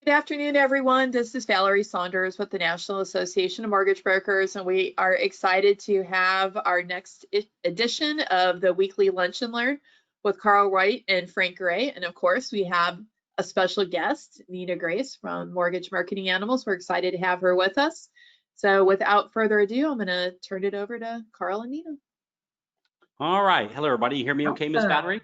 Good afternoon, everyone. This is Valerie Saunders with the National Association of Mortgage Brokers, and we are excited to have our next edition of the weekly Lunch and Learn with Carl White and Frank Garay. And of course, we have a special guest, Nina Grace from Mortgage Marketing Animals. We're excited to have her with us. So without further ado, I'm going to turn it over to Carl and Nina. All right. Hello, everybody. You hear me okay, Miss Valerie?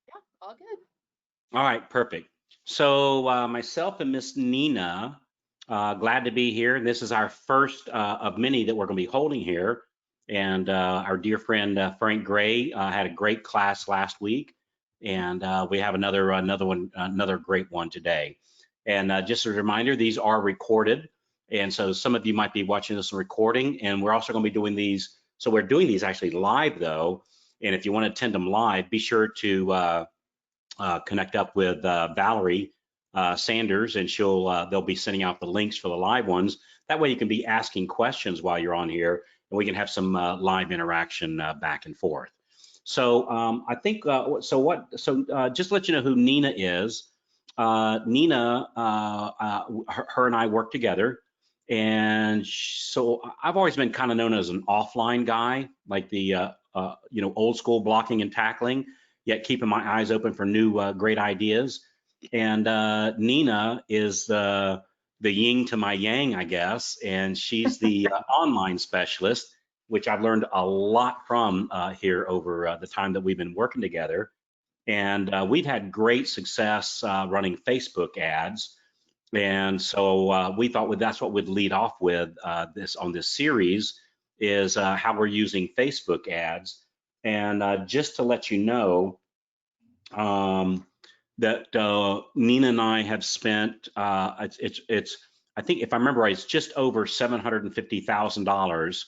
Yeah, all good. All right, perfect. So myself and Miss Nina, glad to be here. This is our first of many that we're going to be holding here. And our dear friend Frank Garay had a great class last week, and we have another great one today. And just a reminder, these are recorded, and so some of you might be watching this recording. And we're also going to be doing these. So we're doing these actually live, though. And if you want to attend them live, be sure to connect up with Valerie Sanders, and they'll be sending out the links for the live ones. That way you can be asking questions while you're on here, and we can have some live interaction back and forth. So I think just to let you know who Nina is. Nina, her and I work together, and so I've always been kind of known as an offline guy, like the old school blocking and tackling, yet keeping my eyes open for new great ideas. And Nina is the yin to my yang, I guess, and she's the online specialist, which I've learned a lot from here over the time that we've been working together. And we've had great success running Facebook ads. And so we thought that's what we'd lead off with this series is how we're using Facebook ads. And just to let you know that Nina and I have spent, I think if I remember right, it's just over $750,000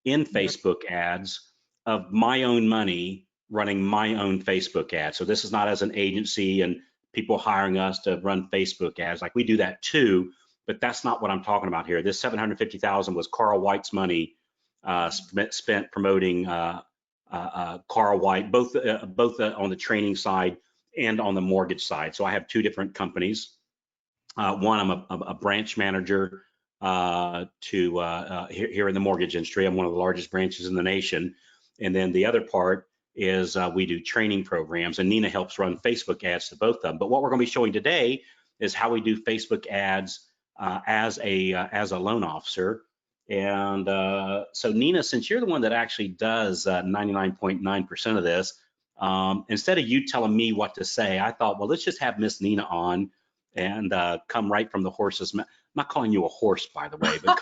in Facebook ads of my own money running my own Facebook ads. So this is not as an agency and people hiring us to run Facebook ads. Like, we do that too, but that's not what I'm talking about here. This $750,000 was Carl White's money spent promoting Carl White, both on the training side and on the mortgage side. So I have two different companies. One, I'm a branch manager here in the mortgage industry. I'm one of the largest branches in the nation. And then the other part is we do training programs, and Nina helps run Facebook ads to both of them. But what we're going to be showing today is how we do Facebook ads as a loan officer. And so Nina, since you're the one that actually does 99.9% of this, instead of you telling me what to say, I thought, well, let's just have Miss Nina on and come right from the horse's mouth. I'm not calling you a horse, by the way, but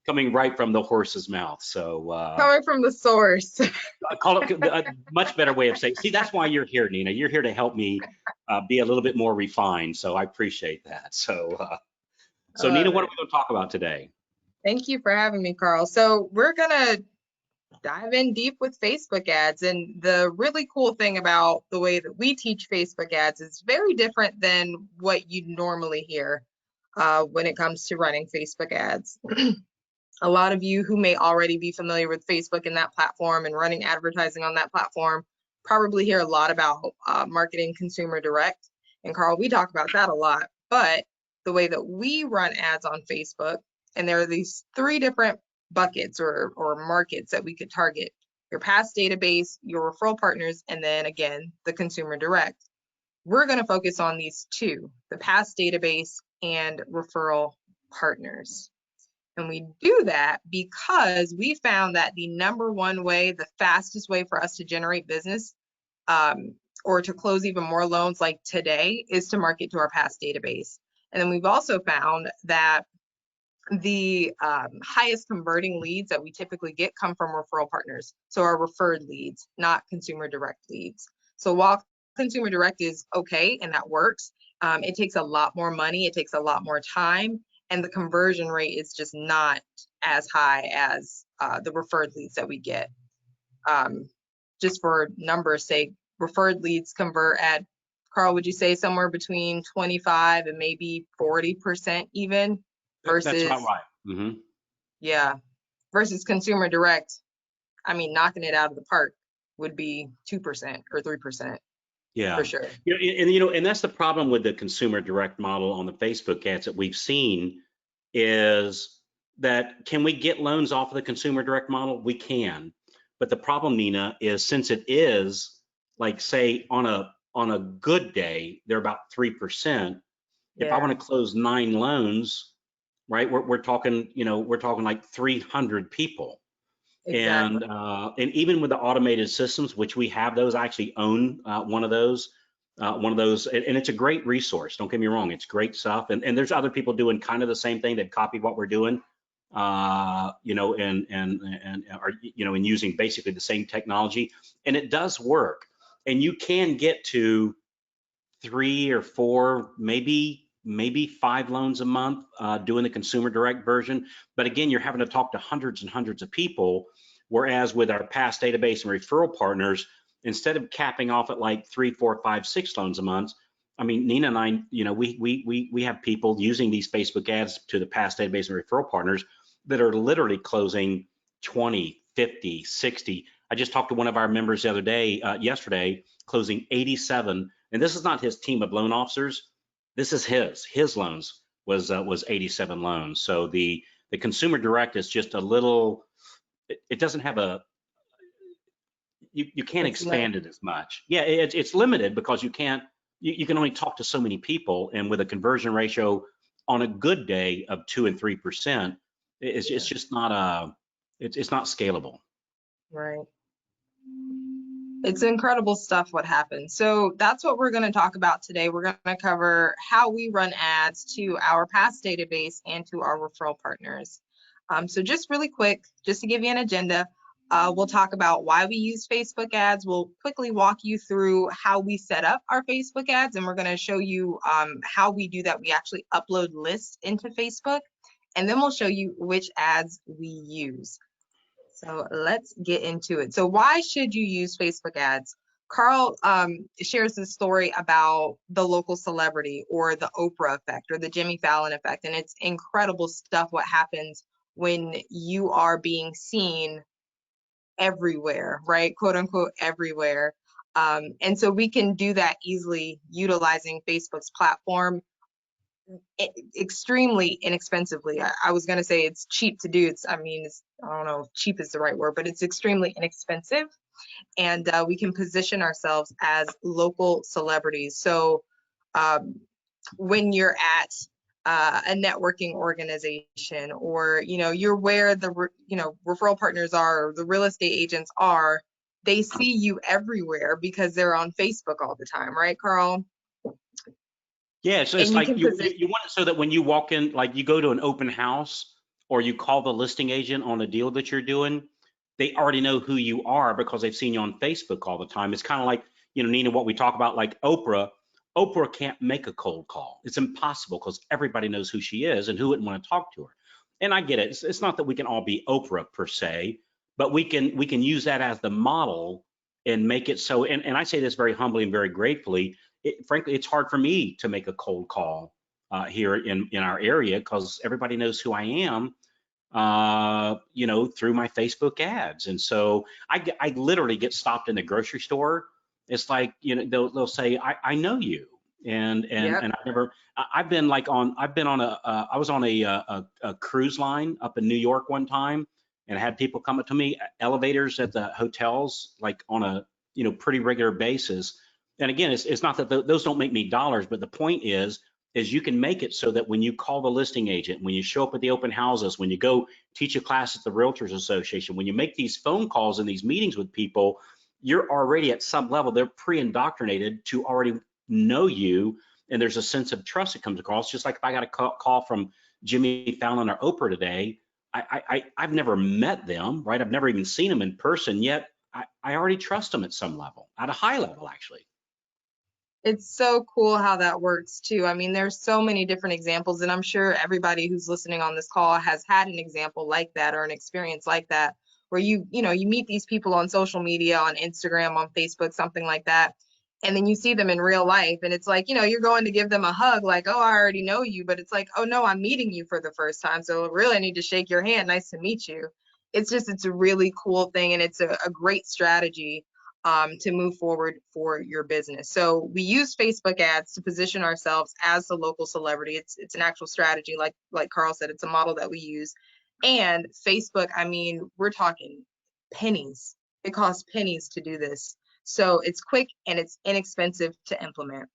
coming right from the horse's mouth. So coming from the source. I call it a much better way of saying. See, that's why you're here, Nina. You're here to help me be a little bit more refined. So I appreciate that. So Nina, what are we going to talk about today? Thank you for having me, Carl. So we're gonna dive in deep with Facebook ads, and the really cool thing about the way that we teach Facebook ads is very different than what you normally hear when it comes to running Facebook ads. A lot of you who may already be familiar with Facebook and that platform and running advertising on that platform probably hear a lot about marketing consumer direct. And Carl, we talk about that a lot, but the way that we run ads on Facebook, and there are these three different buckets or markets that we could target: your past database, your referral partners, and then again, the consumer direct. We're going to focus on these two, the past database and referral partners. And we do that because we found that the number one way, the fastest way for us to generate business or to close even more loans like today is to market to our past database. And then we've also found that the highest converting leads that we typically get come from referral partners. So our referred leads, not consumer direct leads. So while consumer direct is okay and that works, it takes a lot more money, it takes a lot more time, and the conversion rate is just not as high as the referred leads that we get. Just for numbers' sake, referred leads convert at, Carl, would you say somewhere between 25 and maybe 40% even? Versus, that's about right. Mm-hmm. Yeah, versus consumer direct, I mean, knocking it out of the park would be 2% or 3%. Yeah. for sure. And that's the problem with the consumer direct model on the Facebook ads that we've seen is that can we get loans off of the consumer direct model? We can. But the problem, Nina, is since it is like say on a good day, they're about 3%. If I Yeah, want to close 9 loans, right, we're talking, we're talking like 300 people. exactly. And even with the automated systems, which we have those, I actually own one of those, and it's a great resource. Don't get me wrong, it's great stuff. And there's other people doing kind of the same thing that copied what we're doing, and using basically the same technology, and it does work. And you can get to 3 or 4, maybe 5 loans a month doing the consumer direct version. But again, you're having to talk to hundreds and hundreds of people. Whereas with our past database and referral partners, instead of capping off at like 3, 4, 5, 6 loans a month, I mean, Nina and I, we have people using these Facebook ads to the past database and referral partners that are literally closing 20, 50, 60. I just talked to one of our members the other day, yesterday, closing 87. And this is not his team of loan officers. This is his loans was 87 loans. So the consumer direct is just a little, it doesn't have you can't It's lit. expand it as much. Yeah, it's limited because you can only talk to so many people, and with a conversion ratio on a good day of 2 and 3%, it's just not it's not scalable. Right. It's incredible stuff what happens. So that's what we're going to talk about today. We're going to cover how we run ads to our past database and to our referral partners. So just really quick, just to give you an agenda, we'll talk about why we use Facebook ads. We'll quickly walk you through how we set up our Facebook ads, and we're going to show you how we do that. We actually upload lists into Facebook, and then we'll show you which ads we use. So let's get into it. So why should you use Facebook ads? Carl shares this story about the local celebrity or the Oprah effect or the Jimmy Fallon effect. And it's incredible stuff what happens when you are being seen everywhere, right? Quote unquote, everywhere. And so we can do that easily utilizing Facebook's platform extremely inexpensively. I was going to say it's cheap to do. I don't know if cheap is the right word, but it's extremely inexpensive. And we can position ourselves as local celebrities. So when you're at a networking organization, or you're where the referral partners are, or the real estate agents are, they see you everywhere because they're on Facebook all the time, right, Carl? Yeah, so it's like you want it so that when you walk in, like you go to an open house or you call the listing agent on a deal that you're doing, they already know who you are because they've seen you on Facebook all the time. It's kind of like, Nina, what we talk about, like Oprah. Oprah can't make a cold call. It's impossible because everybody knows who she is and who wouldn't want to talk to her. And I get it. It's not that we can all be Oprah per se, but we can use that as the model and make it so. And I say this very humbly and very gratefully. Frankly, it's hard for me to make a cold call here in our area because everybody knows who I am, through my Facebook ads. And so I literally get stopped in the grocery store. It's like, they'll say, I know you. And Yep. I've been on I was on a cruise line up in New York one time, and I had people come up to me, elevators at the hotels, like on a, pretty regular basis. And again, it's not that those don't make me dollars, but the point is you can make it so that when you call the listing agent, when you show up at the open houses, when you go teach a class at the Realtors Association, when you make these phone calls and these meetings with people, you're already at some level, they're pre-indoctrinated to already know you, and there's a sense of trust that comes across. Just like if I got a call from Jimmy Fallon or Oprah today, I've never met them, right? I've never even seen them in person, yet I already trust them at some level, at a high level, actually. It's so cool how that works too. I mean, there's so many different examples, and I'm sure everybody who's listening on this call has had an example like that or an experience like that, where you meet these people on social media, on Instagram, on Facebook, something like that, and then you see them in real life, and it's like, you're going to give them a hug, like, oh, I already know you, but it's like, oh no, I'm meeting you for the first time, so really I need to shake your hand. Nice to meet you. It's a really cool thing, and it's a great strategy to move forward for your business. So we use Facebook ads to position ourselves as the local celebrity. It's an actual strategy, like Carl said, it's a model that we use. And Facebook, I mean, we're talking pennies. It costs pennies to do this. So it's quick and it's inexpensive to implement.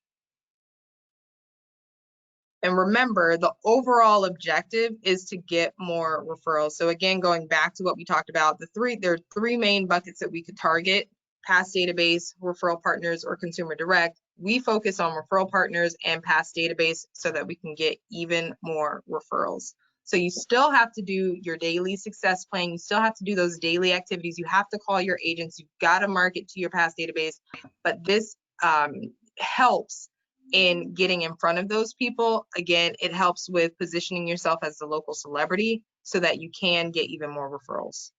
And remember, the overall objective is to get more referrals. So again, going back to what we talked about, there are three main buckets that we could target: past database, referral partners, or consumer direct. We focus on referral partners and past database so that we can get even more referrals. So you still have to do your daily success plan. You still have to do those daily activities. You have to call your agents. You've got to market to your past database. But this helps in getting in front of those people. Again, it helps with positioning yourself as the local celebrity so that you can get even more referrals.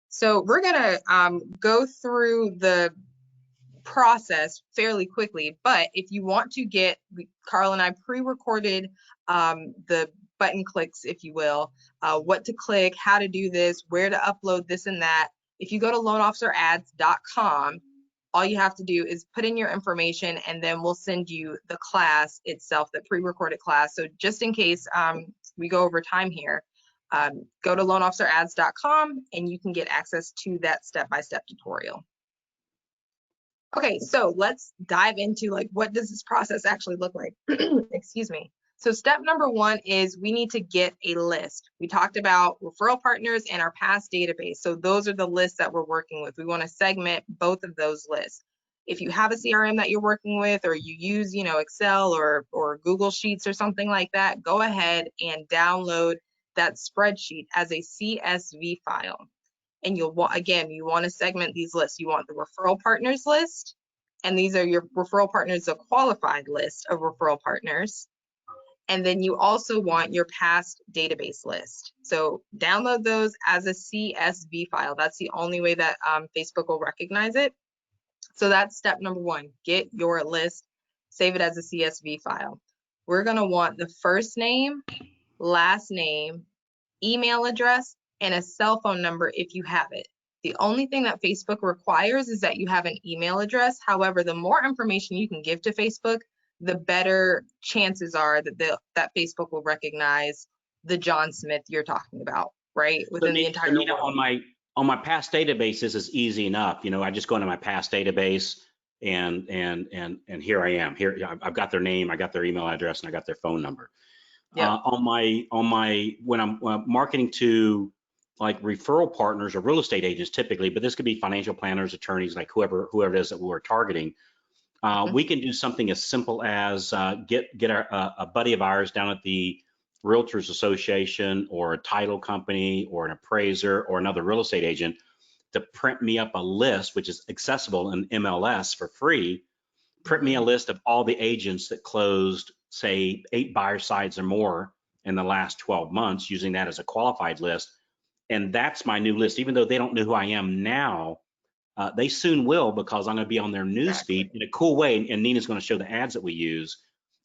So we're gonna go through the process fairly quickly, but if you want to get, Carl and I pre-recorded the button clicks, if you will, what to click, how to do this, where to upload this and that. If you go to loanofficerads.com, all you have to do is put in your information, and then we'll send you the class itself, the pre-recorded class. So just in case we go over time here, go to loanofficerads.com and you can get access to that step-by-step tutorial. Okay, so let's dive into, like, what does this process actually look like? Excuse me. So step number one is we need to get a list. We talked about referral partners and our past database. So those are the lists that we're working with. We want to segment both of those lists. If you have a CRM that you're working with, or you use, you know, Excel or Google Sheets or something like that, go ahead and download that spreadsheet as a CSV file. And you'll want, again, you want to segment these lists. You want the referral partners list, and these are your referral partners, a qualified list of referral partners. And then you also want your past database list. So download those as a CSV file. That's the only way that Facebook will recognize it. So that's step number one, get your list, save it as a CSV file. We're gonna want the first name, last name, email address, and a cell phone number if you have it. The only thing that Facebook requires is that you have an email address. However, the more information you can give to Facebook, the better chances are that Facebook will recognize the John Smith you're talking about, right? Within the entire world. On my past database, this is easy enough. You know, I just go into my past database and here I am. Here I've got their name, I got their email address, and I got their phone number. Yeah. When I'm marketing to like referral partners or real estate agents typically, but this could be financial planners, attorneys, like whoever it is that we're targeting. We can do something as simple as get a buddy of ours down at the Realtors Association or a title company or an appraiser or another real estate agent to print me up a list, which is accessible in MLS for free. Print me a list of all the agents that closed, say, 8 buyer sides or more in the last 12 months, using that as a qualified list. And that's my new list. Even though they don't know who I am now, they soon will, because I'm going to be on their newsfeed in a cool way. And Nina's going to show the ads that we use.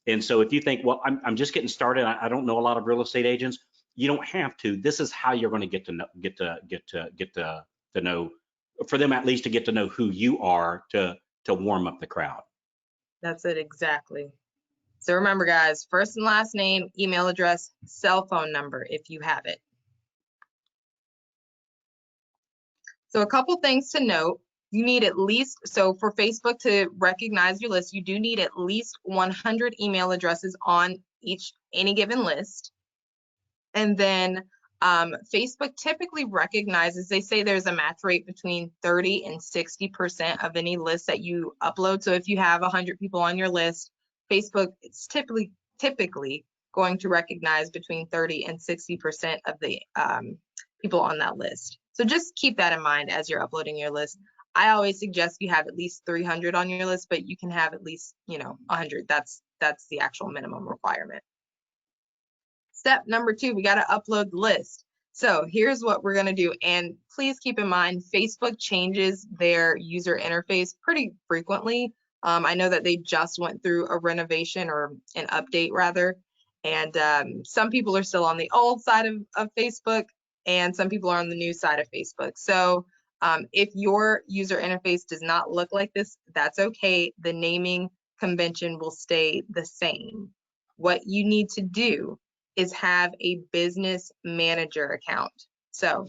And so if you think, well, I'm just getting started, I don't know a lot of real estate agents, you don't have to. This is how you're going to get to know, for them at least, to get to know who you are, to warm up the crowd. That's it, exactly. So remember, guys, first and last name, email address, cell phone number if you have it. So a couple things to note. You need at least, so for Facebook to recognize your list, you do need at least 100 email addresses on any given list. And then Facebook typically recognizes, they say there's a match rate between 30 and 60% of any list that you upload. So if you have 100 people on your list, Facebook is typically going to recognize between 30 and 60% of the people on that list. So just keep that in mind as you're uploading your list. I always suggest you have at least 300 on your list, but you can have at least, 100. That's the actual minimum requirement. Step number 2, we got to upload the list. So here's what we're going to do. And please keep in mind, Facebook changes their user interface pretty frequently. I know that they just went through a renovation, or an update rather. And some people are still on the old side of Facebook, and some people are on the new side of Facebook. So If your user interface does not look like this, that's okay. The naming convention will stay the same. What you need to do is have a business manager account. So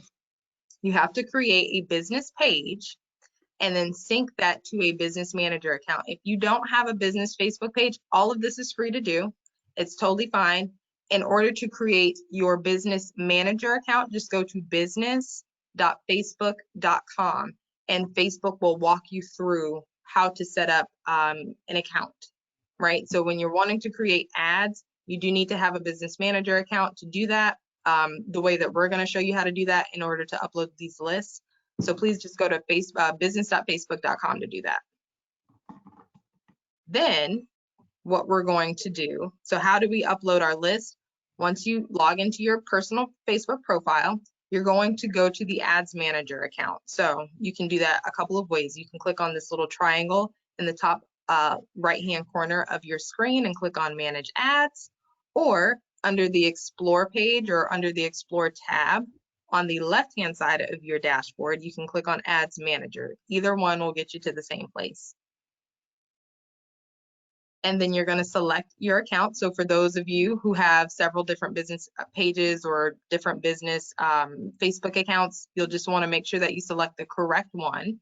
you have to create a business page and then sync that to a business manager account. If you don't have a business Facebook page, all of this is free to do. It's totally fine. In order to create your business manager account, just go to business.facebook.com and Facebook will walk you through how to set up an account, right? So when you're wanting to create ads, you do need to have a business manager account to do that. The way that we're going to show you how to do that in order to upload these lists. So please just go to business.facebook.com to do that. Then what we're going to do, so how do we upload our list? Once you log into your personal Facebook profile, you're going to go to the ads manager account. So you can do that a couple of ways. You can click on this little triangle in the top right-hand corner of your screen and click on manage ads, or under the explore page or under the explore tab on the left-hand side of your dashboard, you can click on ads manager. Either one will get you to the same place. And then you're going to select your account. So for those of you who have several different business pages or different business Facebook accounts, you'll just want to make sure that you select the correct one.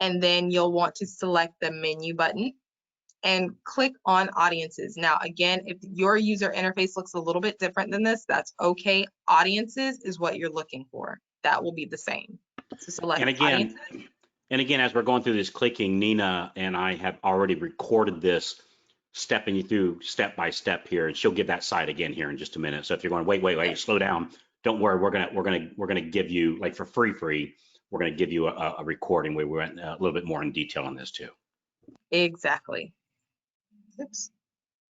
And then you'll want to select the menu button and click on audiences. Now, again, if your user interface looks a little bit different than this, that's okay. Audiences is what you're looking for. That will be the same. So select audiences. And again, as we're going through this clicking, Nina and I have already recorded this, stepping you through step by step here, and she'll give that side again here in just a minute. So if you're going, wait, slow down, don't worry, we're gonna give you, like, for free, we're gonna give you a recording where we went a little bit more in detail on this too. Exactly. Oops.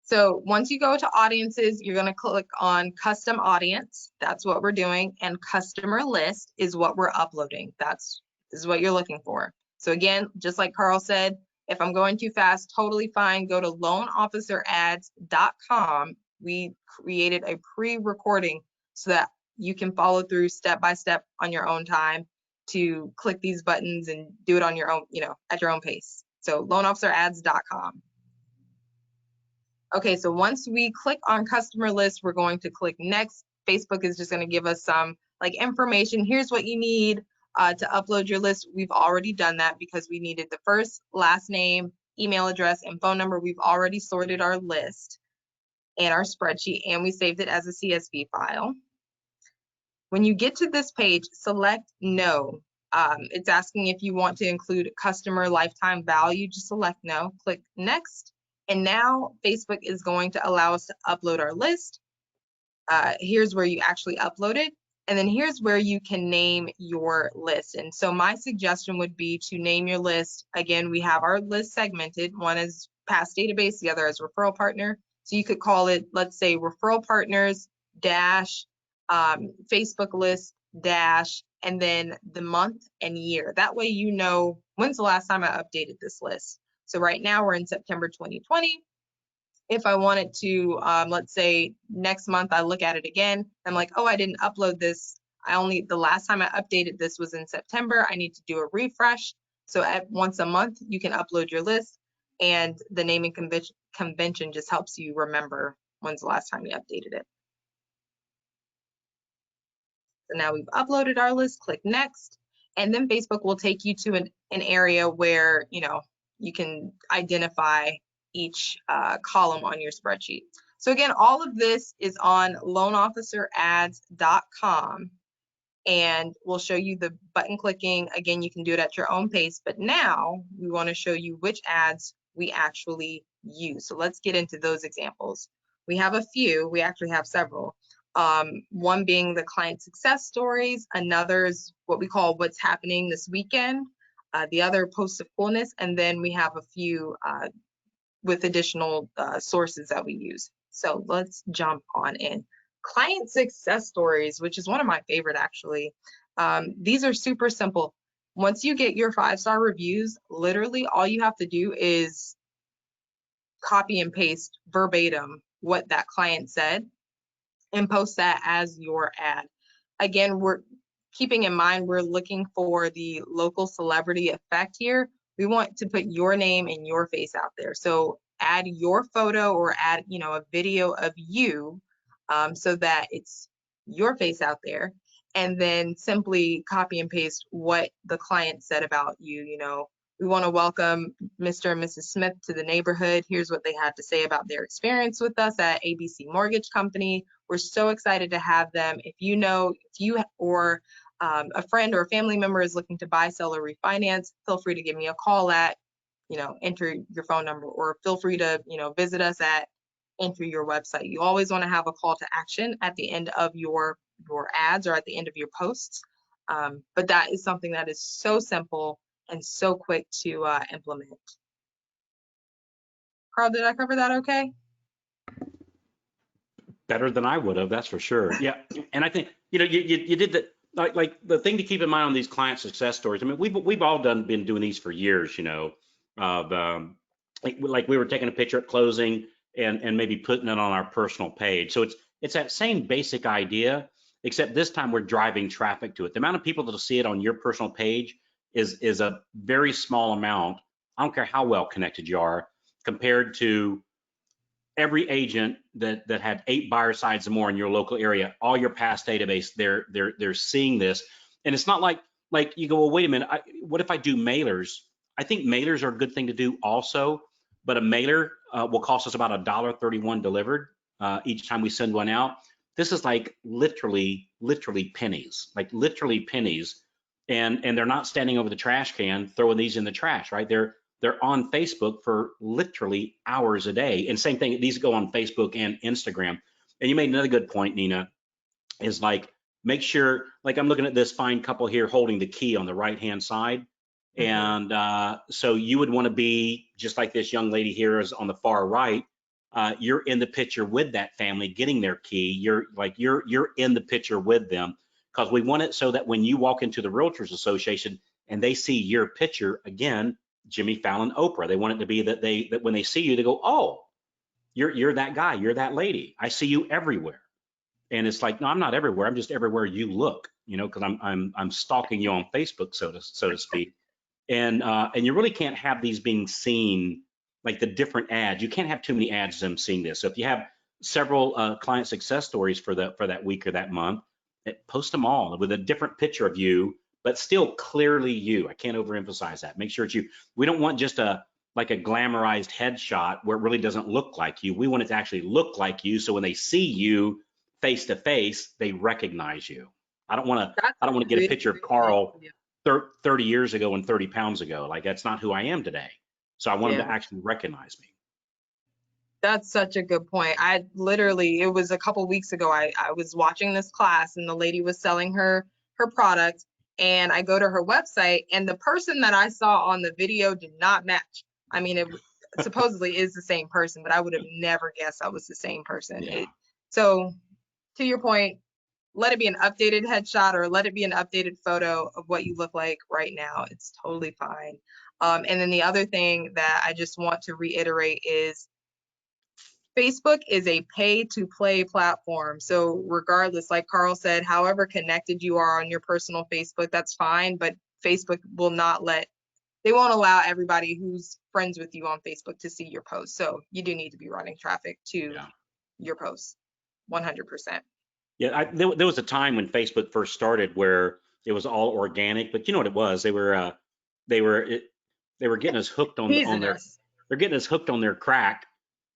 So once you go to audiences, you're going to click on custom audience. That's what we're doing. And customer list is what we're uploading. This is what you're looking for. So again, just like Carl said, if I'm going too fast, totally fine. Go to loanofficerads.com. We created a pre-recording so that you can follow through step by step on your own time to click these buttons and do it on your own, at your own pace. So loanofficerads.com. Okay, so once we click on customer list, we're going to click next. Facebook is just going to give us some information. Here's what you need to upload your list. We've already done that because we needed the first, last name, email address, and phone number. We've already sorted our list in our spreadsheet and we saved it as a CSV file. When you get to this page, select no. It's asking if you want to include customer lifetime value. Just select no, click next. And now Facebook is going to allow us to upload our list. Here's where you actually upload it. And then here's where you can name your list. And so my suggestion would be to name your list. Again, we have our list segmented. One is past database, the other is referral partner. So you could call it, let's say, referral partners dash Facebook list dash, and then the month and year. That way you know when's the last time I updated this list. So right now we're in September 2020. If I wanted to, let's say next month I look at it again, I'm like, oh, I didn't upload this. The last time I updated this was in September. I need to do a refresh. So once a month, you can upload your list, and the naming convention just helps you remember when's the last time you updated it. So now we've uploaded our list, click next, and then Facebook will take you to an area where, you can identify each column on your spreadsheet. So again, all of this is on loanofficerads.com, and we'll show you the button clicking. Again, you can do it at your own pace, but now we want to show you which ads we actually use. So let's get into those examples. We have a few, we actually have several. One being the client success stories, another is what we call what's happening this weekend, the other posts of coolness, and then we have a few with additional sources that we use. So let's jump on in. Client success stories, which is one of my favorite actually. These are super simple. Once you get your 5-star reviews, literally all you have to do is copy and paste verbatim what that client said and post that as your ad. Again, keeping in mind we're looking for the local celebrity effect here, we want to put your name and your face out there. So add your photo or add, you know, a video of you, so that it's your face out there, and then simply copy and paste what the client said about you. You know, we want to welcome Mr. and Mrs. Smith to the neighborhood. Here's what they had to say about their experience with us at ABC Mortgage Company. We're so excited to have them. If you know, if you or a friend or a family member is looking to buy, sell, or refinance, feel free to give me a call at, you know, enter your phone number, or feel free to, you know, visit us at, enter your website. You always want to have a call to action at the end of your ads or at the end of your posts. But that is something that is so simple and so quick to implement. Carl, did I cover that okay? Better than I would have, that's for sure. Yeah, and I think, you know, you did that. Like the thing to keep in mind on these client success stories. I mean, we've all been doing these for years, you know, of like we were taking a picture at closing and maybe putting it on our personal page. So it's that same basic idea, except this time we're driving traffic to it. The amount of people that'll see it on your personal page is a very small amount. I don't care how well connected you are, compared to every agent that had 8 buyer sides or more in your local area, all your past database, they're seeing this. And it's not like you go, well, wait a minute, what if I do mailers? I think mailers are a good thing to do also, but a mailer will cost us about $1.31 delivered each time we send one out. This is like literally pennies, like literally pennies. And they're not standing over the trash can throwing these in the trash, right? They're on Facebook for literally hours a day. And same thing, these go on Facebook and Instagram. And you made another good point, Nina, is like, make sure, like I'm looking at this fine couple here holding the key on the right-hand side. And so you would want to be just like this young lady here is on the far right. You're in the picture with that family getting their key. You're in the picture with them, because we want it so that when you walk into the Realtors Association and they see your picture, again, Jimmy Fallon, Oprah, they want it to be that when they see you, they go, oh, you're that guy, you're that lady. I see you everywhere. And it's like, no, I'm not everywhere. I'm just everywhere you look, you know, because I'm stalking you on Facebook, so to speak. And you really can't have these being seen, like the different ads. You can't have too many ads of them seeing this. So if you have several client success stories for that week or that month, post them all with a different picture of you, but still clearly you. I can't overemphasize that. Make sure it's you. We don't want just like a glamorized headshot where it really doesn't look like you. We want it to actually look like you, so when they see you face to face, they recognize you. I don't want to get a picture of Carl 30 years ago and 30 pounds ago. Like, that's not who I am today. So I want them to actually recognize me. That's such a good point. It was a couple weeks ago, I was watching this class and the lady was selling her product, and I go to her website and the person that I saw on the video did not match. I mean, it supposedly is the same person, but I would have never guessed that was the same person. Yeah. So to your point, let it be an updated headshot or let it be an updated photo of what you look like right now. It's totally fine. And then the other thing that I just want to reiterate is Facebook is a pay to play platform. So regardless, like Carl said, however connected you are on your personal Facebook, that's fine, but Facebook will not they won't allow everybody who's friends with you on Facebook to see your posts. So you do need to be running traffic to your posts, 100%. Yeah, there was a time when Facebook first started where it was all organic, but you know what it was? They were getting us hooked on they're getting us hooked on their crack.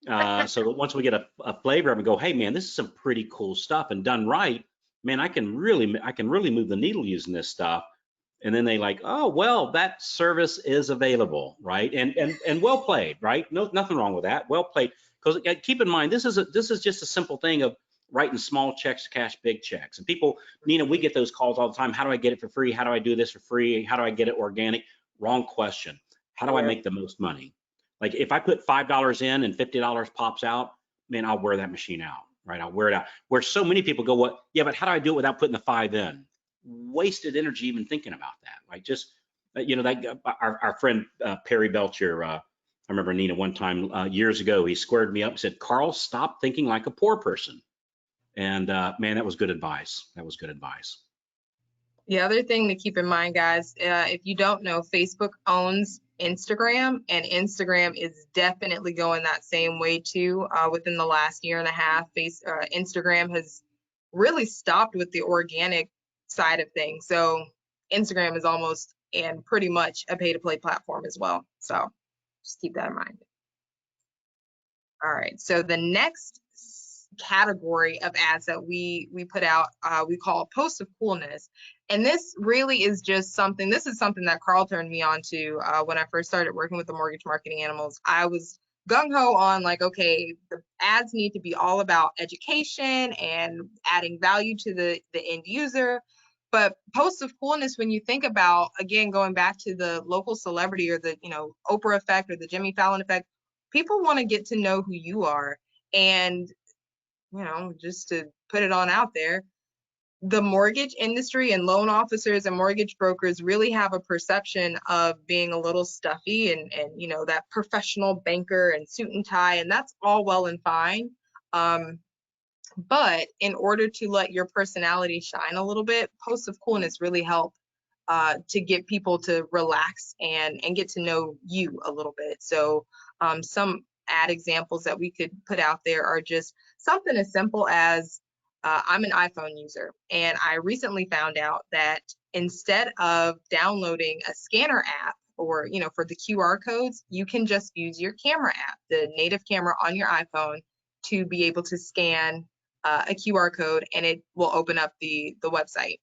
So that once we get a flavor of it and go, hey man, this is some pretty cool stuff, and done right, man, I can really move the needle using this stuff. And then they like, oh well, that service is available, right? And well played, right? No, nothing wrong with that. Well played. Because keep in mind, this is just a simple thing of writing small checks to cash big checks. And people, Nina, we get those calls all the time. How do I get it for free? How do I do this for free? How do I get it organic? Wrong question. How do I make the most money? Like, if I put $5 in and $50 pops out, man, I'll wear that machine out, right? I'll wear it out. Where so many people go, what? Yeah, but how do I do it without putting the 5 in? Wasted energy even thinking about that. Like, just, you know, that our friend Perry Belcher, I remember, Nina, one time years ago, he squared me up and said, Carl, stop thinking like a poor person. And man, that was good advice. That was good advice. The other thing to keep in mind, guys, if you don't know, Facebook owns Instagram, and Instagram is definitely going that same way too. Within the last year and a half, Instagram has really stopped with the organic side of things. So Instagram is almost and pretty much a pay-to-play platform as well. So just keep that in mind. All right, so the next category of ads that we put out, we call post of coolness. And this really is just something, this is something that Carl turned me on to when I first started working with the mortgage marketing animals. I was gung-ho on like, okay, the ads need to be all about education and adding value to the end user. But post of coolness, when you think about, again, going back to the local celebrity or the, Oprah effect or the Jimmy Fallon effect, people want to get to know who you are. And just to put it on out there, the mortgage industry and loan officers and mortgage brokers really have a perception of being a little stuffy and that professional banker and suit and tie, and that's all well and fine. But in order to let your personality shine a little bit, posts of coolness really help to get people to relax and get to know you a little bit. So some ad examples that we could put out there are just something as simple as I'm an iPhone user, and I recently found out that instead of downloading a scanner app or for the QR codes, you can just use your camera app, the native camera on your iPhone, to be able to scan a QR code, and it will open up the website.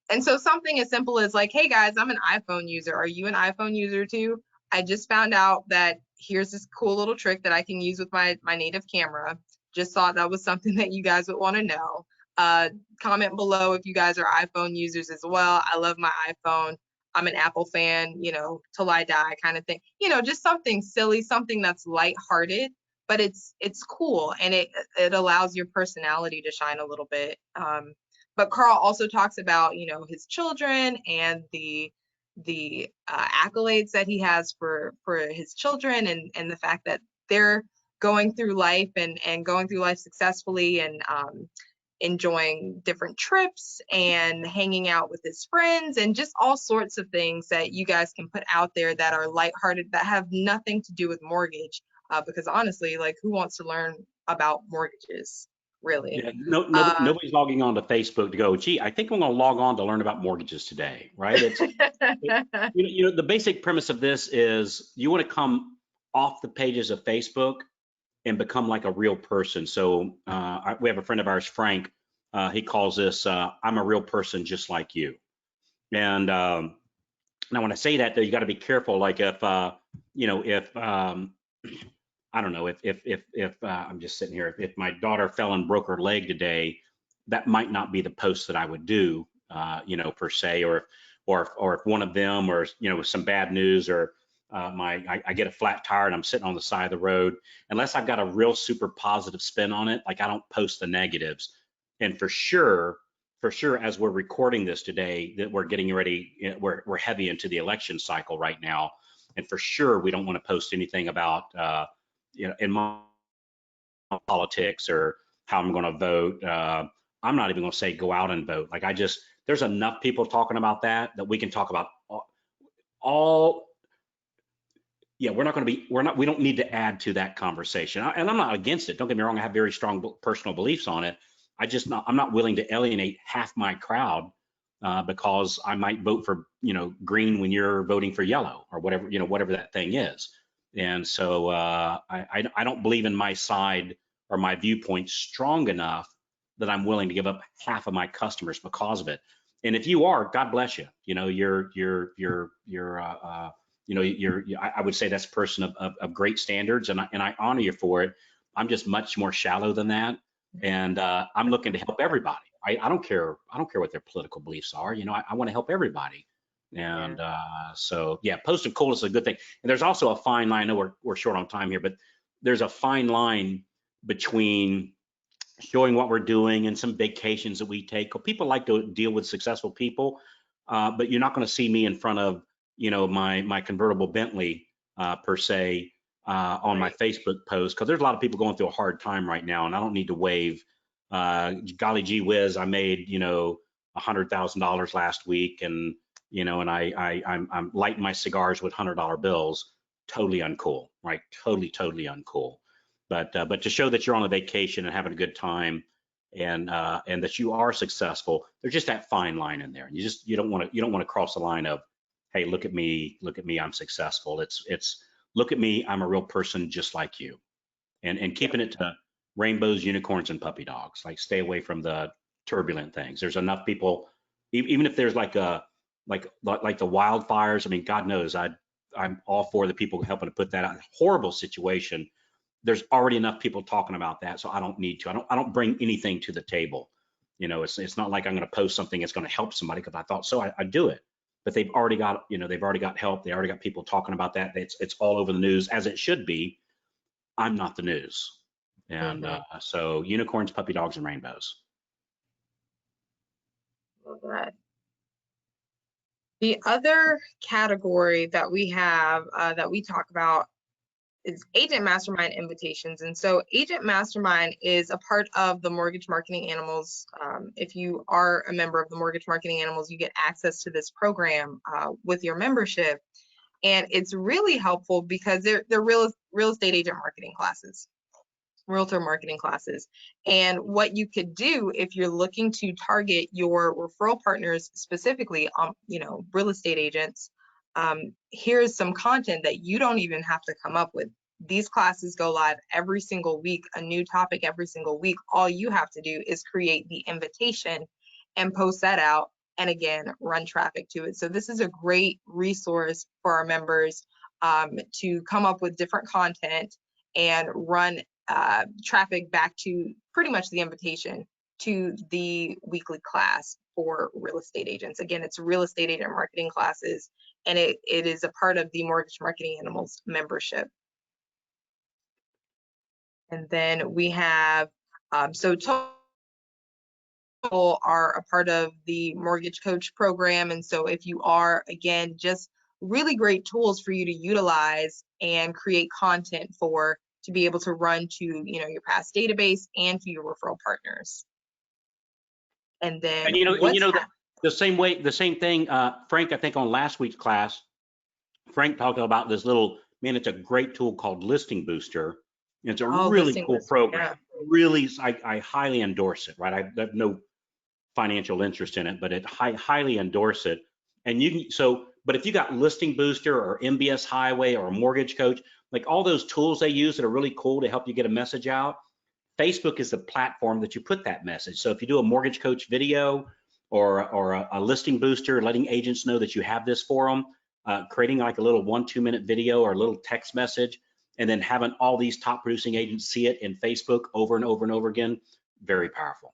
And so something as simple as like, hey guys, I'm an iPhone user. Are you an iPhone user too? I just found out that here's this cool little trick that I can use with my native camera. Just thought that was something that you guys would want to know. Comment below if you guys are iPhone users as well. I love my iPhone. I'm an Apple fan, till I die kind of thing. Just something silly, something that's lighthearted, but it's cool, and it allows your personality to shine a little bit. But Carl also talks about, his children and the accolades that he has for his children, and the fact that they're going through life and going through life successfully, and enjoying different trips and hanging out with his friends, and just all sorts of things that you guys can put out there that are lighthearted, that have nothing to do with mortgage. Because honestly, like, who wants to learn about mortgages? Really. Yeah, nobody's logging on to Facebook to go, gee, I think I'm going to log on to learn about mortgages today, right? The basic premise of this is you want to come off the pages of Facebook and become like a real person. So we have a friend of ours, Frank. He calls this, I'm a real person just like you. And now when I say that, though, you got to be careful. Like if I don't know, if I'm just sitting here, if my daughter fell and broke her leg today, that might not be the post that I would do, per se, or if one of them, or some bad news, or I get a flat tire and I'm sitting on the side of the road, unless I've got a real super positive spin on it, like I don't post the negatives. And for sure, as we're recording this today, that we're getting ready, we're heavy into the election cycle right now, and for sure we don't want to post anything about in my politics or how I'm going to vote. I'm not even going to say go out and vote. Like there's enough people talking about that we can talk about all. Yeah, we don't need to add to that conversation. And I'm not against it. Don't get me wrong. I have very strong personal beliefs on it. I'm not willing to alienate half my crowd because I might vote for, green when you're voting for yellow, or whatever that thing is. And so I don't believe in my side or my viewpoint strong enough that I'm willing to give up half of my customers because of it. And if you are, God bless you. I would say that's a person of great standards, and I honor you for it. I'm just much more shallow than that, and I'm looking to help everybody. I don't care what their political beliefs are. I want to help everybody. And so yeah, post of coolness is a good thing. And there's also a fine line. I know we're short on time here, but there's a fine line between showing what we're doing and some vacations that we take. People like to deal with successful people, but you're not going to see me in front of my convertible Bentley per se on my Facebook post, because there's a lot of people going through a hard time right now, and I don't need to wave golly gee whiz, I made $100,000 last week, and and I'm lighting my cigars with $100 bills. Totally uncool, right? Totally uncool. But to show that you're on a vacation and having a good time, and that you are successful, there's just that fine line in there. And you don't want to cross the line of, hey, look at me, I'm successful. It's look at me, I'm a real person just like you. And keeping it to rainbows, unicorns, and puppy dogs. Like, stay away from the turbulent things. There's enough people, even if there's like the wildfires. I mean, God knows, I'm all for the people helping to put that out. Horrible situation. There's already enough people talking about that, so I don't need to. I don't bring anything to the table. It's not like I'm going to post something that's going to help somebody because I thought so. I do it, but they've already got help. They already got people talking about that. It's all over the news, as it should be. I'm not the news. And so unicorns, puppy dogs, and rainbows. Love that. The other category that we have that we talk about is Agent Mastermind invitations. And so Agent Mastermind is a part of the Mortgage Marketing Animals. If you are a member of the Mortgage Marketing Animals, you get access to this program with your membership. And it's really helpful because they're real estate agent marketing classes, realtor marketing classes. And what you could do if you're looking to target your referral partners, specifically, real estate agents, here's some content that you don't even have to come up with. These classes go live every single week, a new topic every single week. All you have to do is create the invitation and post that out, and again, run traffic to it. So this is a great resource for our members to come up with different content and run traffic back to pretty much the invitation to the weekly class for real estate agents. Again, it's real estate agent marketing classes, and it is a part of the Mortgage Marketing Animals membership. And then we have, so total are a part of the Mortgage Coach program. And so if you are, again, just really great tools for you to utilize and create content for, to be able to run to your past database and to your referral partners. And then the same thing, Frank, I think on last week's class, Frank talked about this little, it's a great tool called Listing Booster. It's a really cool program. Yeah. Really, I highly endorse it, right? I have no financial interest in it, but I highly endorse it. And but if you got Listing Booster or MBS Highway or a Mortgage Coach, like all those tools they use that are really cool to help you get a message out, Facebook is the platform that you put that message. So if you do a Mortgage Coach video or a Listing Booster, letting agents know that you have this for them, creating like a little 1-2 minute video or a little text message, and then having all these top producing agents see it in Facebook over and over and over again, very powerful.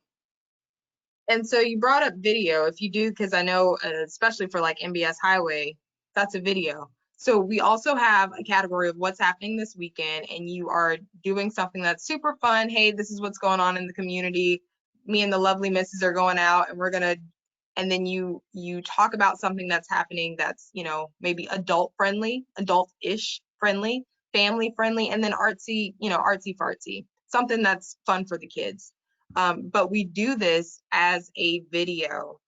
And so you brought up video. If you do, because I know, especially for like MBS Highway, that's a video. So we also have a category of what's happening this weekend, and you are doing something that's super fun. Hey, this is what's going on in the community. Me and the lovely misses are going out, and we're gonna, and then you talk about something that's happening that's, maybe adult friendly, adult-ish friendly, family friendly, and then artsy, artsy fartsy, something that's fun for the kids. But we do this as a video.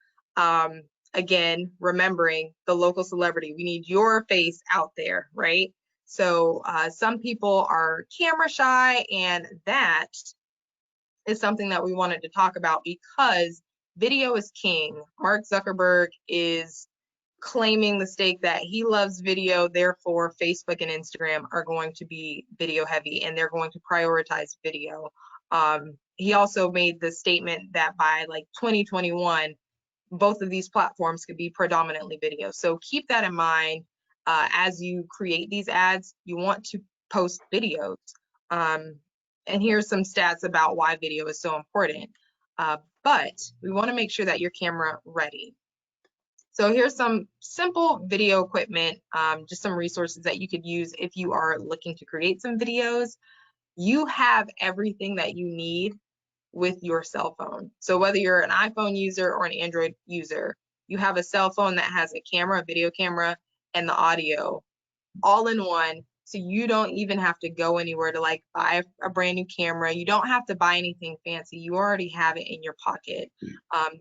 Again, remembering the local celebrity, we need your face out there, right? So some people are camera shy, and that is something that we wanted to talk about because video is king. Mark Zuckerberg is claiming the stake that he loves video, therefore Facebook and Instagram are going to be video heavy and they're going to prioritize video. He also made the statement that by like 2021, both of these platforms could be predominantly video. So keep that in mind as you create these ads. You want to post videos. And here's some stats about why video is so important. But we want to make sure that you're camera ready. So here's some simple video equipment, just some resources that you could use if you are looking to create some videos. You have everything that you need with your cell phone. So whether you're an iPhone user or an Android user, you have a cell phone that has a camera, a video camera, and the audio all in one So you don't even have to go anywhere to like buy a brand new camera. You don't have to buy anything fancy. You already have it in your pocket.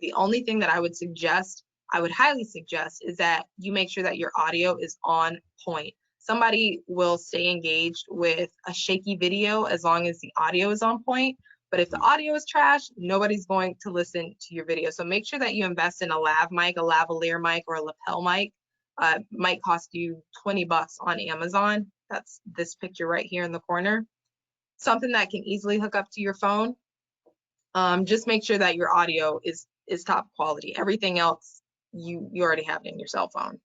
The only thing that I would highly suggest, is that you make sure that your audio is on point. Somebody will stay engaged with a shaky video as long as the audio is on point. But if the audio is trash, nobody's going to listen to your video. So make sure that you invest in a lav mic, a lavalier mic, or a lapel mic. Might cost you 20 bucks on Amazon. That's this picture right here in the corner. Something that can easily hook up to your phone. Just make sure that your audio is top quality. Everything else, you already have it in your cell phone.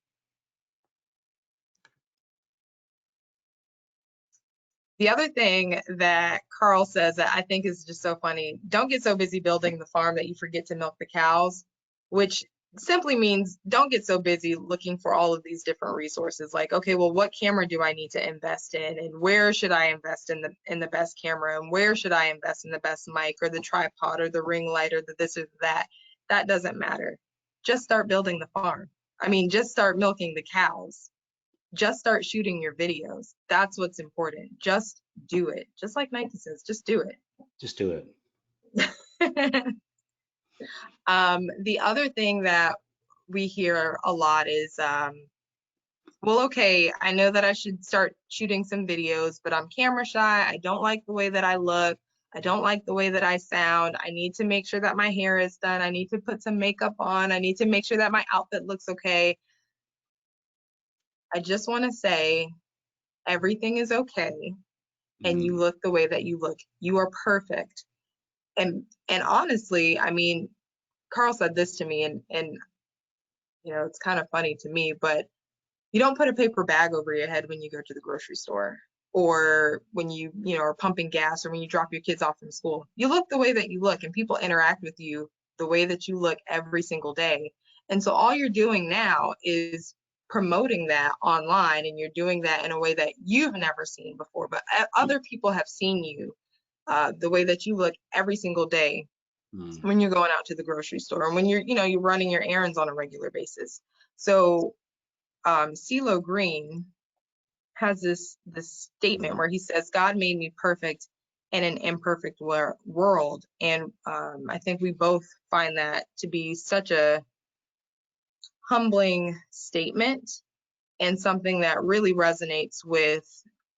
The other thing that Carl says that I think is just so funny, don't get so busy building the farm that you forget to milk the cows, which simply means don't get so busy looking for all of these different resources. Like, okay, well, what camera do I need to invest in? And where should I invest in the best camera? And where should I invest in the best mic, or the tripod, or the ring light, or the this or that? That doesn't matter. Just start building the farm. I mean, just start milking the cows. Just start shooting your videos. That's what's important. Just do it. Just like Nike says, just do it. Just do it. The other thing that we hear a lot is, well, okay, I know that I should start shooting some videos, but I'm camera shy. I don't like the way that I look. I don't like the way that I sound. I need to make sure that my hair is done. I need to put some makeup on. I need to make sure that my outfit looks okay. I just want to say everything is okay, and you look the way that you look. You are perfect. And honestly, I mean, Carl said this to me, and you know, it's kind of funny to me, but you don't put a paper bag over your head when you go to the grocery store, or when you know, are pumping gas, or when you drop your kids off from school. You look the way that you look, and people interact with you the way that you look every single day. And so all you're doing now is promoting that online, and you're doing that in a way that you've never seen before, but other people have seen you the way that you look every single day when you're going out to the grocery store, and when you're, you know, you're running your errands on a regular basis. So CeeLo Green has this statement where he says, God made me perfect in an imperfect world. And I think we both find that to be such a humbling statement, and something that really resonates with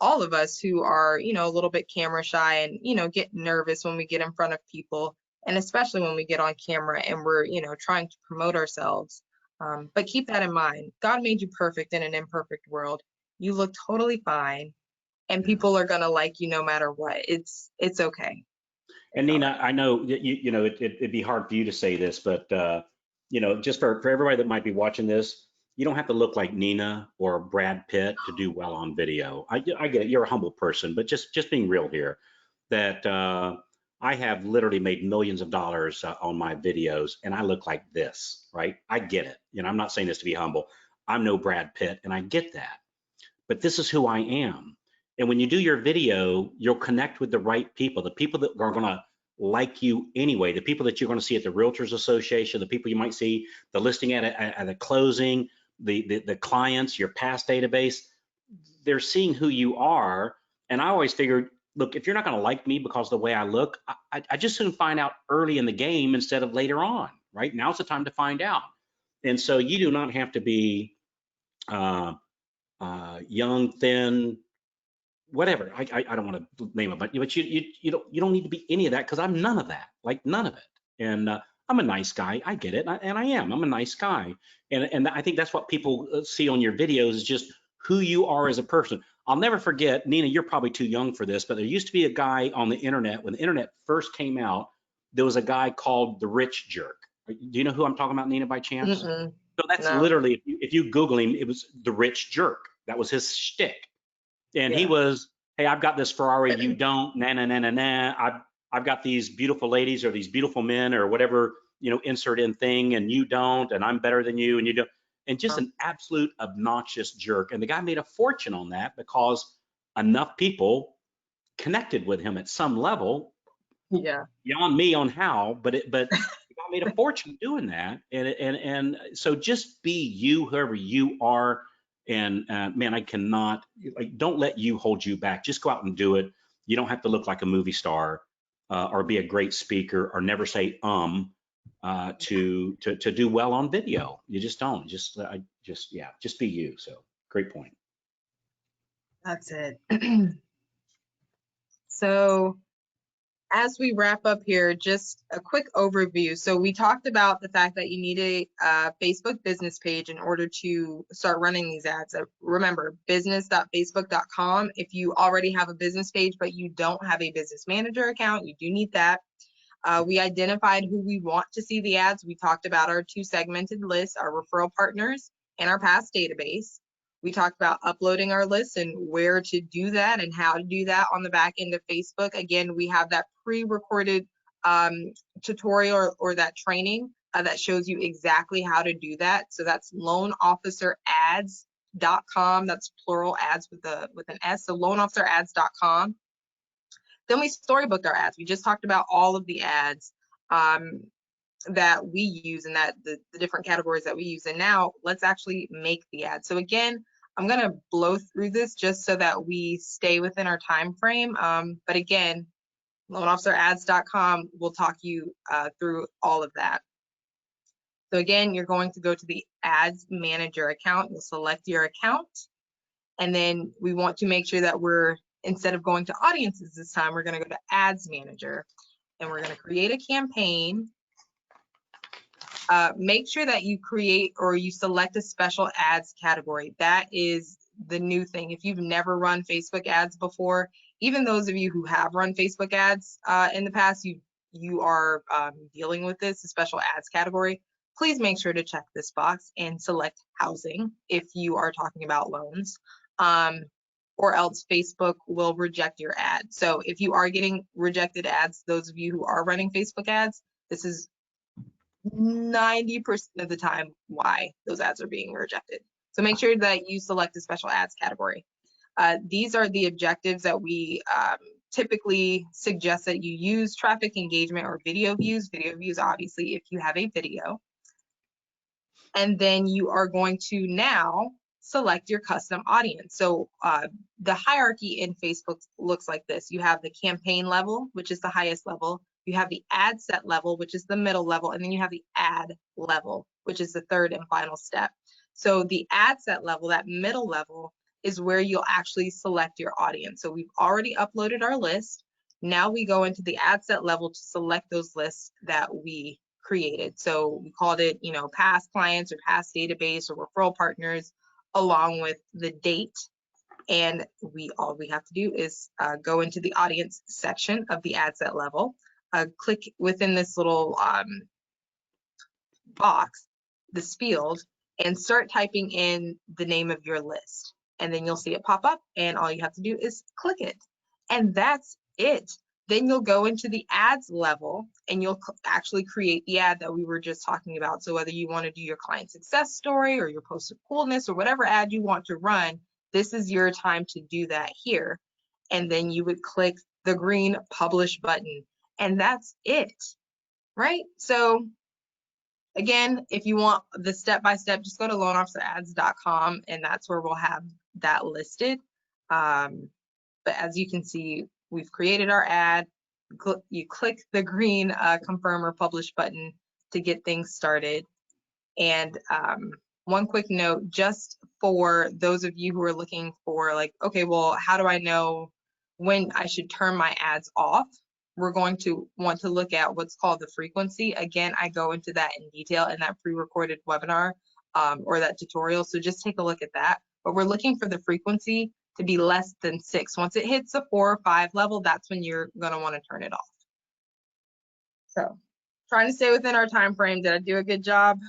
all of us who are, you know, a little bit camera shy, and, you know, get nervous when we get in front of people, and especially when we get on camera and we're, you know, trying to promote ourselves. But keep that in mind. God made you perfect in an imperfect world. You look totally fine, and people are gonna like you no matter what. It's okay. And Nina, I know that you know, it'd be hard for you to say this, but you know, just for everybody that might be watching this, you don't have to look like Nina or Brad Pitt to do well on video. I get it. You're a humble person, but just being real here, that I have literally made millions of dollars on my videos, and I look like this, right? I get it. You know, I'm not saying this to be humble. I'm no Brad Pitt, and I get that. But this is who I am. And when you do your video, you'll connect with the right people, the people that are going to like you anyway, the people that you're going to see at the Realtors Association, the people you might see the listing at a closing, the clients, your past database. They're seeing who you are. And I always figured, look, if you're not going to like me because of the way I look, I just soon find out early in the game instead of later on, right? Now's the time to find out. And so you do not have to be young, thin, whatever. I don't want to name it, but you don't need to be any of that, because I'm none of that, like none of it. And I'm a nice guy. I get it, and I am. I'm a nice guy, and I think that's what people see on your videos, is just who you are as a person. I'll never forget, Nina, you're probably too young for this, but there used to be a guy on the internet when the internet first came out. There was a guy called the Rich Jerk. Do you know who I'm talking about, Nina, by chance? Mm-mm. So that's No. literally, if you Google him, it was the Rich Jerk. That was his shtick. And he was, hey, I've got this Ferrari, you don't, nah, nah, nah, nah, nah. I've got these beautiful ladies or these beautiful men or whatever, you know, insert in thing, and you don't, and I'm better than you, and you don't. And just an absolute obnoxious jerk. And the guy made a fortune on that because enough people connected with him at some level. Yeah. Beyond me on how, but the guy made a fortune doing that. And so just be you, whoever you are. And man, I cannot, like, don't let you hold you back. Just go out and do it. You don't have to look like a movie star or be a great speaker or never say to do well on video. You just don't. Just be you. So great point. That's it. So as we wrap up here, just a quick overview. So we talked about the fact that you need a Facebook business page in order to start running these ads. Remember, business.facebook.com. If you already have a business page, but you don't have a business manager account, you do need that. We identified who we want to see the ads. We talked about our 2 segmented lists, our referral partners and our past database. We talked about uploading our lists and where to do that and how to do that on the back end of Facebook. Again, we have that pre-recorded tutorial or that training that shows you exactly how to do that. So that's loanofficerads.com. That's plural ads with an S. So loanofficerads.com. Then we storybooked our ads. We just talked about all of the ads that we use and that the different categories that we use. And now let's actually make the ad. So again, I'm going to blow through this just so that we stay within our time frame. But again, loanofficerads.com will talk you through all of that. So again, you're going to go to the ads manager account. You'll select your account. And then we want to make sure that instead of going to audiences this time, we're going to go to ads manager and we're going to create a campaign. Make sure that you create or you select a special ads category. That is the new thing. If you've never run Facebook ads before, even those of you who have run Facebook ads in the past, you are dealing with this, a special ads category. Please make sure to check this box and select housing if you are talking about loans. Or else Facebook will reject your ad. So if you are getting rejected ads, those of you who are running Facebook ads, this is 90% of the time why those ads are being rejected. So make sure that you select a special ads category. These are the objectives that we typically suggest that you use: traffic engagement or video views. Video views, obviously, if you have a video. And then you are going to now select your custom audience. So the hierarchy in Facebook looks like this. You have the campaign level, which is the highest level. You have the ad set level, which is the middle level. And then you have the ad level, which is the third and final step. So the ad set level, that middle level, is where you'll actually select your audience. So we've already uploaded our list. Now we go into the ad set level to select those lists that we created. So we called it, past clients or past database or referral partners, along with the date. And all we have to do is go into the audience section of the ad set level, click within this little box, this field, and start typing in the name of your list. And then you'll see it pop up, and all you have to do is click it. And that's it. Then you'll go into the ads level and you'll actually create the ad that we were just talking about. So whether you want to do your client success story or your post of coolness or whatever ad you want to run, this is your time to do that here. And then you would click the green publish button, and that's it, right? So again, if you want the step-by-step, just go to loanofficerads.com, and that's where we'll have that listed. But as you can see, we've created our ad. You click the green confirm or publish button to get things started. And one quick note, just for those of you who are looking for like, okay, well, how do I know when I should turn my ads off? We're going to want to look at what's called the frequency. Again, I go into that in detail in that pre-recorded webinar or that tutorial. So just take a look at that. But we're looking for the frequency to be less than 6. Once it hits a 4 or 5 level, that's when you're going to want to turn it off. So trying to stay within our time frame. Did I do a good job?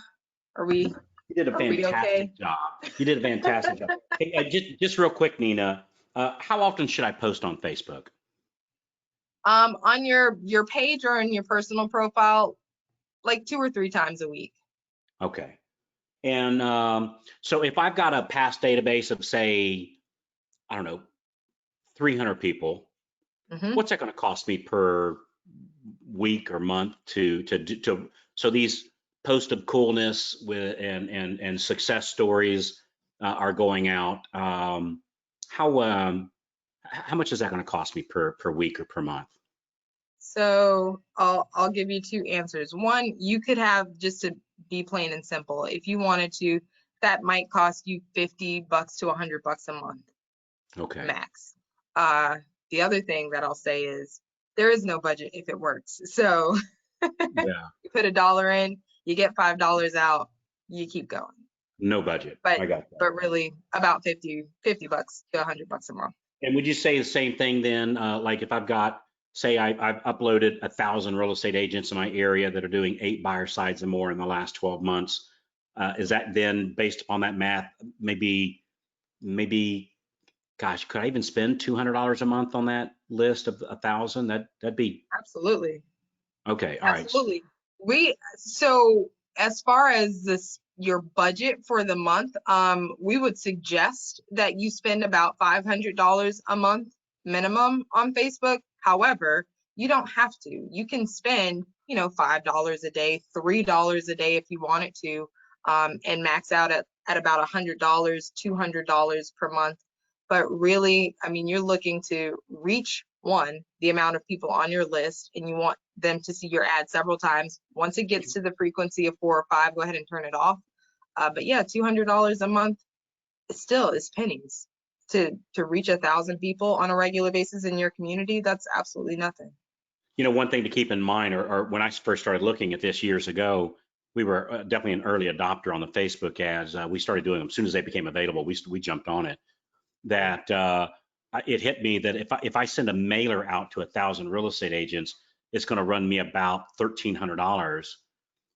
You did a fantastic job. You did a fantastic job. Hey, just real quick, Nina, how often should I post on Facebook? On your page or in your personal profile, like 2 or 3 times a week. Okay. And so if I've got a past database of, say, I don't know, 300 people, what's that going to cost me per week or month so these posts of coolness and success stories, are going out. How much is that going to cost me per week or per month? So I'll give you two answers. One, you could have, just to be plain and simple, if you wanted to, that might cost you $50 to $100 a month. Okay. Max. The other thing that I'll say is there is no budget if it works. So Yeah. you put $1 in, you get $5 out, you keep going. No budget. But I got that. but really about $50 to $100 a month. And would you say the same thing then? Like if I've got, say I've uploaded 1,000 real estate agents in my area that are doing 8 buyer sides and more in the last 12 months, is that then based upon that math, maybe, gosh, could I even spend $200 a month on that list of 1,000? That'd be Absolutely. okay. All right. Absolutely. So as far as your budget for the month, we would suggest that you spend about $500 a month minimum on Facebook. However, you don't have to. You can spend, $5 a day, $3 a day if you wanted to, and max out at about $100, $200 per month. But really, I mean, you're looking to reach the amount of people on your list, and you want them to see your ad several times. Once it gets to the frequency of 4 or 5, go ahead and turn it off. But yeah, $200 a month still is pennies to reach 1,000 people on a regular basis in your community. That's absolutely nothing. One thing to keep in mind, or when I first started looking at this years ago, we were definitely an early adopter on the Facebook ads. We started doing them as soon as they became available. We jumped on it. That it hit me that if I send a mailer out to 1,000 real estate agents, it's going to run me about $1,300,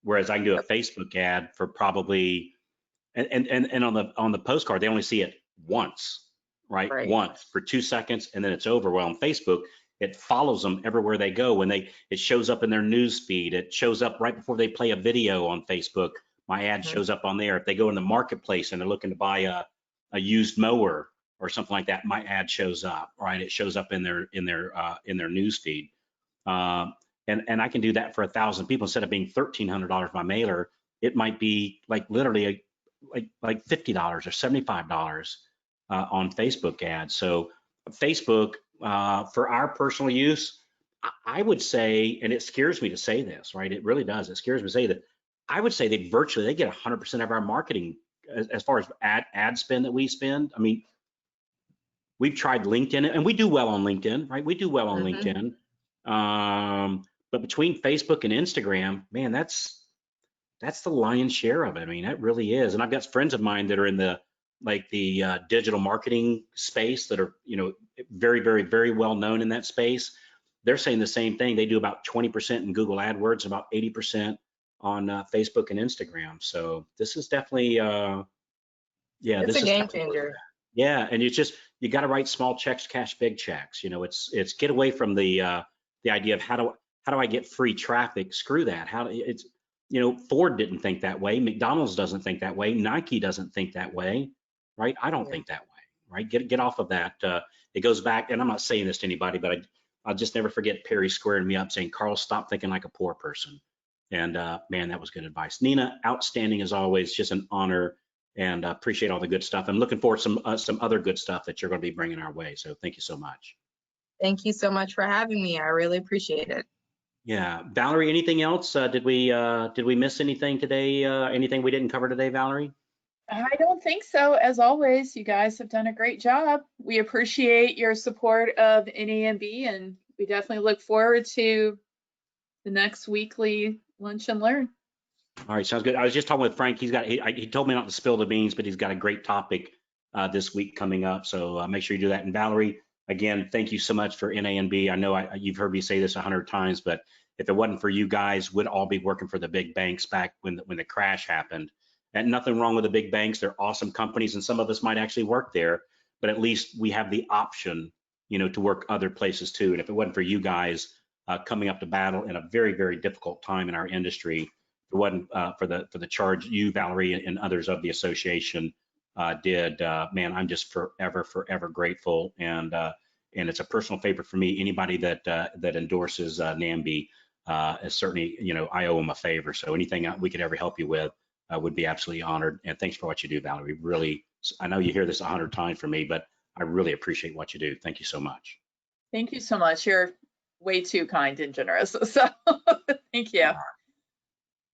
whereas I can do a Facebook ad for probably, and on the postcard they only see it once, right? Once for 2 seconds, and then it's over. Well, on Facebook, it follows them everywhere they go. It shows up in their news feed. It shows up right before they play a video on Facebook. My ad shows up on there. If they go in the marketplace and they're looking to buy a used mower or something like that, my ad shows up, right? It shows up in their news feed, and I can do that for 1,000 people instead of being $1,300 my mailer. It might be like literally like $50 or $75 on Facebook ads. So Facebook, for our personal use, I would say, and it scares me to say this, right? It really does. It scares me to say that. I would say they get 100% of our marketing as far as ad spend that we spend. I mean, we've tried LinkedIn, and we do well on LinkedIn, right? We do well on LinkedIn. But between Facebook and Instagram, man, that's the lion's share of it. I mean, that really is. And I've got friends of mine that are in the digital marketing space that are, very, very, very well known in that space. They're saying the same thing. They do about 20% in Google AdWords, about 80% on Facebook and Instagram. So this is definitely, it's a game changer. Yeah, and you got to write small checks, cash big checks. It's get away from the idea of how do I get free traffic? Screw that. Ford didn't think that way. McDonald's doesn't think that way. Nike doesn't think that way, right? I don't think that way, right? Get off of that. It goes back, and I'm not saying this to anybody, but I'll just never forget Perry squaring me up saying, "Carl, stop thinking like a poor person." And man, that was good advice. Nina, outstanding as always. Just an honor, and appreciate all the good stuff. I'm looking forward to some other good stuff that you're going to be bringing our way. So thank you so much. Thank you so much for having me. I really appreciate it. Yeah, Valerie, anything else? Did we miss anything today? Anything we didn't cover today, Valerie? I don't think so. As always, you guys have done a great job. We appreciate your support of NAMB, and we definitely look forward to the next weekly Lunch and Learn. All right, sounds good. I was just talking with Frank. He told me not to spill the beans, but he's got a great topic this week coming up. So make sure you do that. And Valerie, again, thank you so much for NAMB. I know you've heard me say this 100 times, but if it wasn't for you guys, we'd all be working for the big banks back when the crash happened. And nothing wrong with the big banks. They're awesome companies, and some of us might actually work there, but at least we have the option, to work other places too. And if it wasn't for you guys coming up to battle in a very, very difficult time in our industry, if it wasn't for the charge you, Valerie, and others of the association did, man, I'm just forever grateful. And it's a personal favorite for me. Anybody that endorses NAMB is certainly, I owe them a favor. So anything we could ever help you with would be absolutely honored. And thanks for what you do, Valerie. Really I know you hear this 100 times from me, but I really appreciate what you do. Thank you so much. Thank you so much. You're way too kind and generous. So thank you.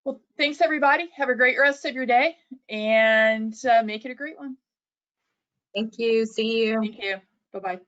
Well, thanks everybody. Have a great rest of your day and make it a great one. Thank you. See you. Thank you. Bye-bye.